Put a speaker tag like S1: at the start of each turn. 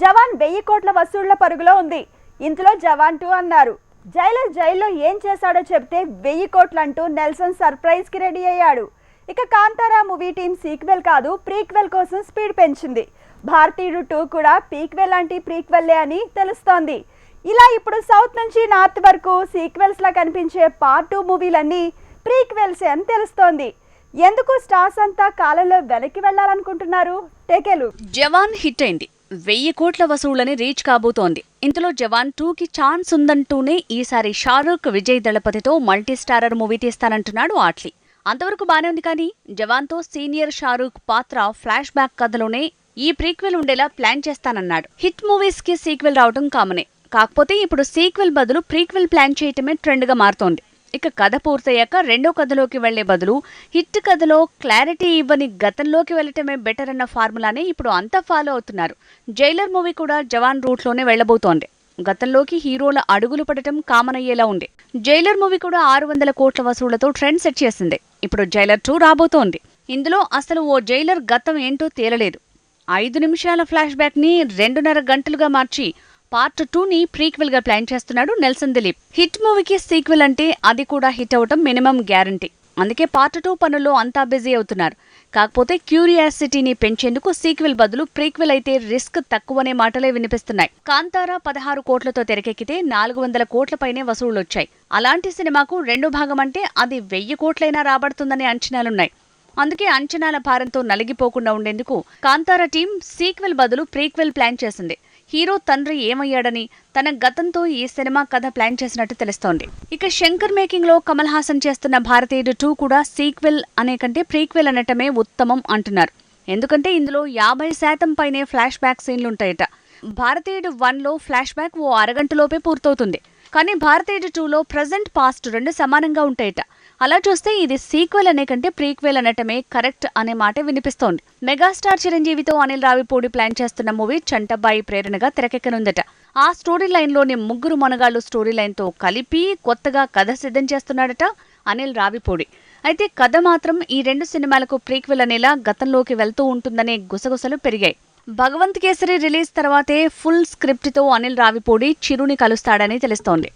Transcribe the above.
S1: జవాన్ 1000 కోట్ల వసూళ్ల పరుగులో ఉంది. ఇందులో జవాన్ 2 అన్నారు. జైల్లో ఏం చేశాడో చెప్తే 1000 కోట్లు అంటూ నెల్సన్ సర్ప్రైజ్ కి రెడీ అయ్యాడు. ఇక కాంతారా మూవీ టీం సీక్వెల్ కాదు ప్రీక్వెల్ కోసం స్పీడ్ పెంచింది. భారతీయుడు 2 కూడా పీక్వెల్ లాంటి ప్రీక్వెల్లే అని తెలుస్తోంది. ఇలా ఇప్పుడు సౌత్ నుంచి నార్త్ వరకు సీక్వెల్స్ లా కనిపించే పార్ట్ 2 మూవీలన్నీ ప్రీక్వెల్స్ అని తెలుస్తోంది. ఎందుకు స్టార్స్ అంతా కాలంలో వెనక్కి వెళ్లాలనుకుంటున్నారు? టేకేలు
S2: జవాన్ హిట్ అయింది. 1000 కోట్ల వసూళ్లని రీచ్ కాబోతోంది. ఇందులో జవాన్ 2కి ఛాన్స్ ఉందంటూనే ఈసారి షారూక్ విజయ్ దళపతితో మల్టీ స్టారర్ మూవీ తీస్తానంటున్నాడు ఆట్లీ. అంతవరకు బానే ఉంది, కానీ జవాన్తో సీనియర్ షారూక్ పాత్ర ఫ్లాష్ బ్యాక్ కథలోనే ఈ ప్రీక్వెల్ ఉండేలా ప్లాన్ చేస్తానన్నాడు. హిట్ మూవీస్ కి సీక్వెల్ రావడం కామనే, కాకపోతే ఇప్పుడు సీక్వెల్ బదులు ప్రీక్వెల్ ప్లాన్ చేయటమే ట్రెండ్ గా మారుతోంది. ఇక కథ పూర్తయ్యాక రెండో కథలోకి వెళ్లే బదులు హిట్ కథలో క్లారిటీ ఇవ్వని గతంలోకి వెళ్లటమే బెటర్ అన్న ఫార్ములానే ఇప్పుడు అంతా ఫాలో అవుతున్నారు. జైలర్ మూవీ కూడా జవాన్ రూట్లోనే వెళ్లబోతోంది. గతంలోకి హీరోల అడుగులు పడటం కామన్ అయ్యేలా ఉంది. జైలర్ మూవీ కూడా 600 కోట్ల వసూళ్లతో ట్రెండ్ సెట్ చేసింది. ఇప్పుడు జైలర్ 2 రాబోతోంది. ఇందులో అసలు ఓ జైలర్ గతం ఏంటో తేలలేదు. 5 నిమిషాల ఫ్లాష్ బ్యాక్ ని 2.5 గంటలుగా మార్చి పార్ట్ 2ని ప్రీక్వెల్ గా ప్లాన్ చేస్తున్నాడు నెల్సన్ దిలీప్. హిట్ మూవీకి సీక్వెల్ అంటే అది కూడా హిట్ అవటం మినిమం గ్యారంటీ. అందుకే పార్ట్ 2 పనుల్లో అంతా బిజీ అవుతున్నారు. కాకపోతే క్యూరియాసిటీని పెంచేందుకు సీక్వెల్ బదులు ప్రీక్వెల్ అయితే రిస్క్ తక్కువనే మాటలే వినిపిస్తున్నాయి. కాంతారా 16 కోట్లతో తెరకెక్కితే 400 కోట్ల పైనే వసూళ్లొచ్చాయి. అలాంటి సినిమాకు రెండో భాగం అంటే అది 1000 కోట్లైనా రాబడుతుందనే అంచనాలున్నాయి. అందుకే అంచనాల భారంతో నలిగిపోకుండా ఉండేందుకు కాంతారా టీం సీక్వెల్ బదులు ప్రీక్వెల్ ప్లాన్ చేసింది. హీరో తండ్రి ఏమయ్యాడని తన గతంతో ఈ సినిమా కథ ప్లాన్ చేసినట్టు తెలుస్తోంది. ఇక శంకర్ మేకింగ్ లో కమల్ హాసన్ చేస్తున్న భారతీయుడు 2 కూడా సీక్వెల్ అనే కంటే ప్రీక్వెల్ అనటమే ఉత్తమం అంటున్నారు. ఎందుకంటే ఇందులో 50% పైనే ఫ్లాష్ బ్యాక్ సీన్లుంటాయట. భారతీయుడు 1లో ఫ్లాష్ బ్యాక్ ఓ అరగంటలోపే పూర్తవుతుంది. కానీ భారతీయుడు 2లో ప్రజెంట్ పాస్ట్ 2 సమానంగా ఉంటాయట. అలా చూస్తే ఇది సీక్వెల్ అనే కంటే ప్రీక్వెల్ అనటమే కరెక్ట్ అనే మాట వినిపిస్తోంది. మెగాస్టార్ చిరంజీవితో అనిల్ రావిపూడి ప్లాన్ చేస్తున్న మూవీ చంటబ్బాయి ప్రేరణగా తెరకెక్కనుందట. ఆ స్టోరీ లైన్లోని ముగ్గురు మనగాళ్లు స్టోరీ లైన్తో కలిపి కొత్తగా కథ సిద్ధం చేస్తున్నాడట అనిల్ రావిపూడి. అయితే కథ మాత్రం ఈ 2 సినిమాలకు ప్రీక్వెల్ అనేలా గతంలోకి వెళ్తూ ఉంటుందనే గుసగుసలు పెరిగాయి. భగవంత్ కేసరి రిలీజ్ తర్వాతే ఫుల్ స్క్రిప్ట్తో అనిల్ రావిపూడి చిరుని కలుస్తాడని తెలుస్తోంది.